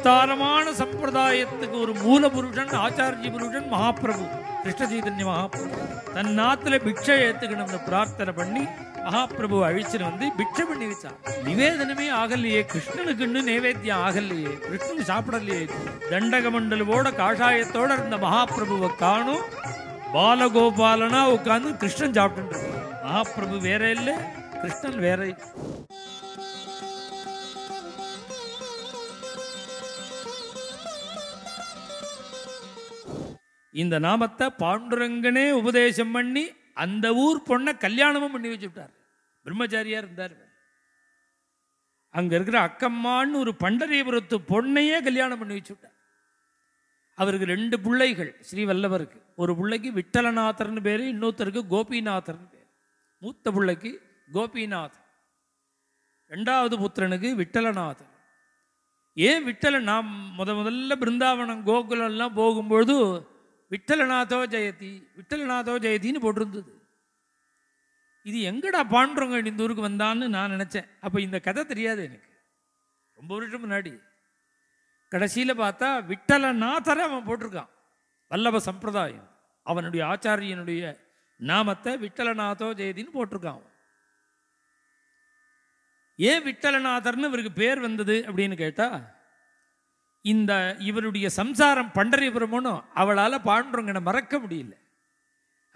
விஸ்தாரமான சம்பிரதாயத்துக்கு ஒரு மூல புருஷன் ஆச்சாரிய புருஷன் மகாபிரபு கிருஷ்ண சைதன்ய மகாபிரபு. தன் நாத்துல பிட்சை ஏத்துக்கணும்னு பிரார்த்தனை பண்ணி மகாபிரபு அழிச்சுன்னு வந்து பிட்சை பண்ணி வச்சான். நிவேதனமே ஆகலையே, கிருஷ்ணனுக்குன்னு நைவேத்தியம் ஆகலையே, கிருஷ்ணன் சாப்பிடலையே. தண்டக மண்டலோட காஷாயத்தோட இருந்த மகாபிரபுவை காணும் பாலகோபாலனா உட்கார்ந்து கிருஷ்ணன் சாப்பிட்டு. மகாபிரபு வேற இல்லை, கிருஷ்ணன் வேற. இந்த நாமத்தை பாண்டுரங்கனே உபதேசம் பண்ணி அந்த ஊர் பொண்ணை கல்யாணமும் பண்ணி வச்சுட்டார். பிரம்மச்சாரியா இருந்தார். அங்க இருக்கிற அக்கம்மான்னு ஒரு பண்டரிபுரத்து பொண்ணையே கல்யாணம் பண்ணி வச்சுட்டார். அவருக்கு 2 பிள்ளைகள் ஸ்ரீவல்லவருக்கு. ஒரு பிள்ளைக்கு விட்டலநாதர்னு பேரு, இன்னொருத்தருக்கு கோபிநாதர்னு பேரு. மூத்த பிள்ளைக்கு கோபிநாத், 2வது புத்திரனுக்கு விட்டலநாதர். ஏன் விட்டல? நாம் முதல்ல பிருந்தாவனம் கோகுலம் எல்லாம் போகும்பொழுது விட்டலநாதோ ஜெயதி விட்டலநாதோ ஜெயத்தின்னு போட்டிருந்தது. இது எங்கடா பாண்டுறவங்க இந்த ஊருக்கு வந்தான்னு நான் நினச்சேன். அப்போ இந்த கதை தெரியாது எனக்கு, ரொம்ப வருஷம் முன்னாடி. கடைசியில் பார்த்தா விட்டலநாதரை அவன் போட்டிருக்கான். வல்லப சம்பிரதாயம், அவனுடைய ஆச்சாரியனுடைய நாமத்தை விட்டலநாதோ ஜெயதின்னு போட்டிருக்கான். ஏன் விட்டலநாதர்னு இவருக்கு பேர் வந்தது அப்படின்னு கேட்டா, இந்த இவருடைய சம்சாரம் பண்டரிபுரமும் அவளால் பாண்டுரங்கனை மறக்க முடியல.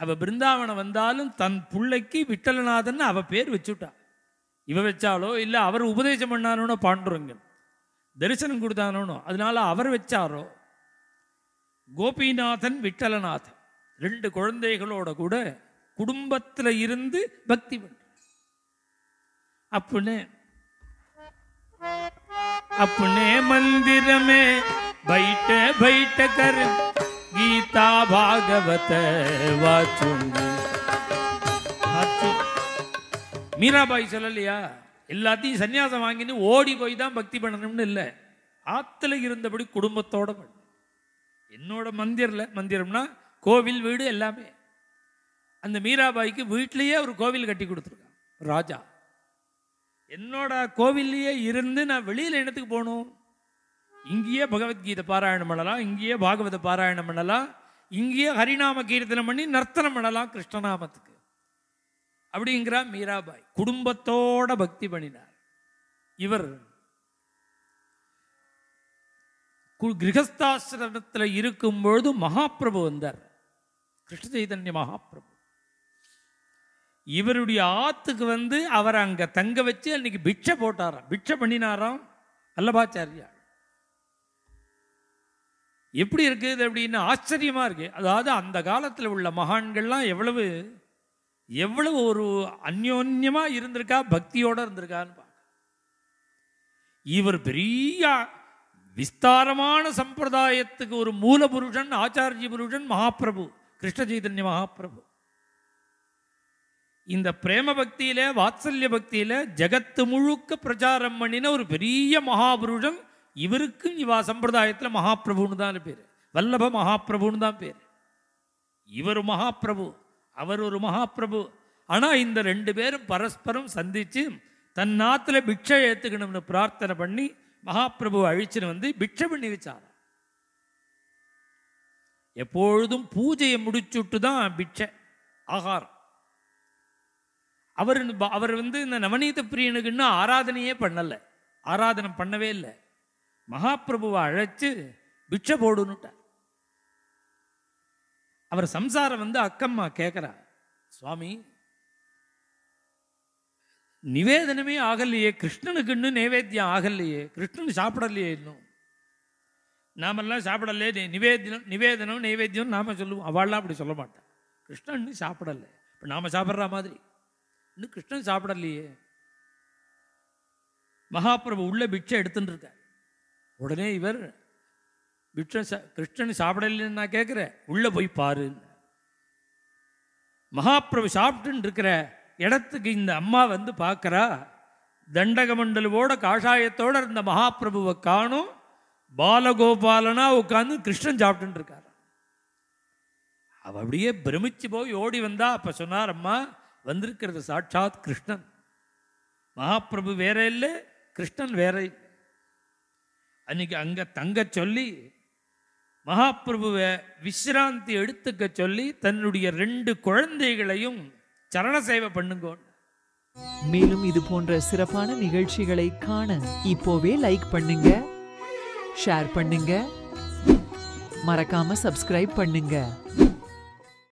அவ பிருந்தாவனம் வந்தாலும் தன் பிள்ளைக்கு விட்டலநாதன் அவ பேர் வச்சுட்டா. இவ வச்சாலோ இல்லை அவர் உபதேசம் பண்ணானோ பாண்டுரங்கன் தரிசனம் கொடுத்தானோ அதனால அவர் வச்சாரோ. கோபிநாதன் விட்டலநாதன் 2 குழந்தைகளோட கூட குடும்பத்தில் இருந்து பக்தி பண்ண. अपने मंदिर में बैठ बैठ कर गीता भागवत वाचूंगी. மீராபாய் சொல்லலையா, எல்லாத்தையும் சன்னியாசம் வாங்கின்னு ஓடி போய் தான் பக்தி பண்ணணும்னு இல்லை, ஆத்துல இருந்தபடி குடும்பத்தோட பண்ண. என்னோட மந்திரம்னா கோவில் வீடு எல்லாமே. அந்த மீராபாய்க்கு வீட்லேயே ஒரு கோவில் கட்டி கொடுத்துருக்கான் ராஜா. என்னோட கோவில்லையே இருந்து நான் வெளியில் என்னத்துக்கு போகணும்? இங்கேயே பகவத்கீதை பாராயணம் பண்ணலாம், இங்கேயே பாகவத பாராயணம் பண்ணலாம், இங்கேயே ஹரிநாம கீர்த்தனம் பண்ணி நர்த்தனம் பண்ணலாம் கிருஷ்ணநாமத்துக்கு அப்படிங்கிறா மீராபாய். குடும்பத்தோட பக்தி பண்ணினார். இவர் கிரகஸ்தாசிரமத்தில் இருக்கும்பொழுது மகாபிரபு வந்தார், கிருஷ்ண சைதன்ய மகாபிரபு. இவருடைய ஆத்துக்கு வந்து அவர் அங்க தங்க வச்சு அன்னைக்கு பிட்சை போட்டாராம், பிட்சை பண்ணினாராம் வல்லபாச்சாரியா. எப்படி இருக்குது அப்படின்னு ஆச்சரியமா இருக்கு. அதாவது அந்த காலத்தில் உள்ள மகான்கள்லாம் எவ்வளவு எவ்வளவு ஒரு அந்யோன்யமா இருந்திருக்கா, பக்தியோட இருந்திருக்கான்னு பார்க்க. இவர் பெரிய விஸ்தாரமான சம்பிரதாயத்துக்கு ஒரு மூல புருஷன் ஆச்சாரிய புருஷன் மகாபிரபு கிருஷ்ண சைதன்ய மகாபிரபு. இந்த பிரேம பக்தியில வாத்சல்ய பக்தியில ஜகத்து முழுக்க பிரச்சாரம் பண்ணின ஒரு பெரிய மகாபுருஷன். இவருக்கு இவா சம்பிரதாயத்தில் மகாபிரபுன்னு தான் பேர், வல்லப மகாபிரபுன்னு தான் பேர். இவர் மகாபிரபு, அவர் ஒரு மகாபிரபு. ஆனா இந்த 2 பேரும் பரஸ்பரம் சந்திச்சு தன் நாத்துல பிட்சை ஏத்துக்கணும்னு பிரார்த்தனை பண்ணி மகாபிரபு அழிச்சுன்னு வந்து பிட்சை பண்ணி வச்சார். எப்பொழுதும் பூஜையை முடிச்சுட்டு தான் பிட்சை ஆகாரம். அவர் வந்து இந்த நவநீத பிரியனுக்கு இன்னும் ஆராதனையே பண்ணலை, ஆராதனை பண்ணவே இல்லை. மகாபிரபுவை அழைச்சு பிட்சை போடுன்னுட்டார். அவர் சம்சாரம் வந்து அக்கம்மா கேட்கிறா, சுவாமி நிவேதனமே ஆகலையே, கிருஷ்ணனுக்கு இன்னும் நைவேத்தியம் ஆகலையே, கிருஷ்ணன் சாப்பிடலையே, இன்னும் நாமெல்லாம் சாப்பிடலையே, நிவேதனம் நைவேத்தியம் நாம சொல்லுவோம், அவள்லாம் அப்படி சொல்ல மாட்டான். கிருஷ்ணன் இன்னும் சாப்பிடலை, இப்போ நாம சாப்பிட்ற மாதிரி இன்னும் கிருஷ்ணன் சாப்பிடலையே. மகாபிரபு உள்ள பிட்சை எடுத்துட்டு இருக்கார். உடனே இவர் கிருஷ்ணன் சாப்பிடலன்னு நான் கேட்குறேன், உள்ள போய் பாரு. மகாபிரபு சாப்பிட்டு இருக்கிற இடத்துக்கு இந்த அம்மா வந்து பார்க்குறா. தண்டக மண்டலோட காஷாயத்தோட இருந்த மகாபிரபுவை காணும் பாலகோபாலனா உட்காந்து கிருஷ்ணன் சாப்பிட்டு இருக்கார். அவ அப்படியே பிரமிச்சு போய் ஓடி வந்தா. அப்ப சொன்னார், அம்மா வந்திருக்கிறது சாட்சாத் கிருஷ்ணன். மகாபிரபு வேற இல்லை, கிருஷ்ணன் வேற இல்லை. அன்னைக்கு அங்கே தங்க சொல்லி மகாபிரபுவை விசிராந்தி எடுத்துக்க சொல்லி தன்னுடைய 2 குழந்தைகளையும் சரண சேவை பண்ணுங்க. மேலும் இது போன்ற சிறப்பான நிகழ்ச்சிகளை காண இப்போவே லைக் பண்ணுங்க, ஷேர் பண்ணுங்க, மறக்காம சப்ஸ்கிரைப் பண்ணுங்க.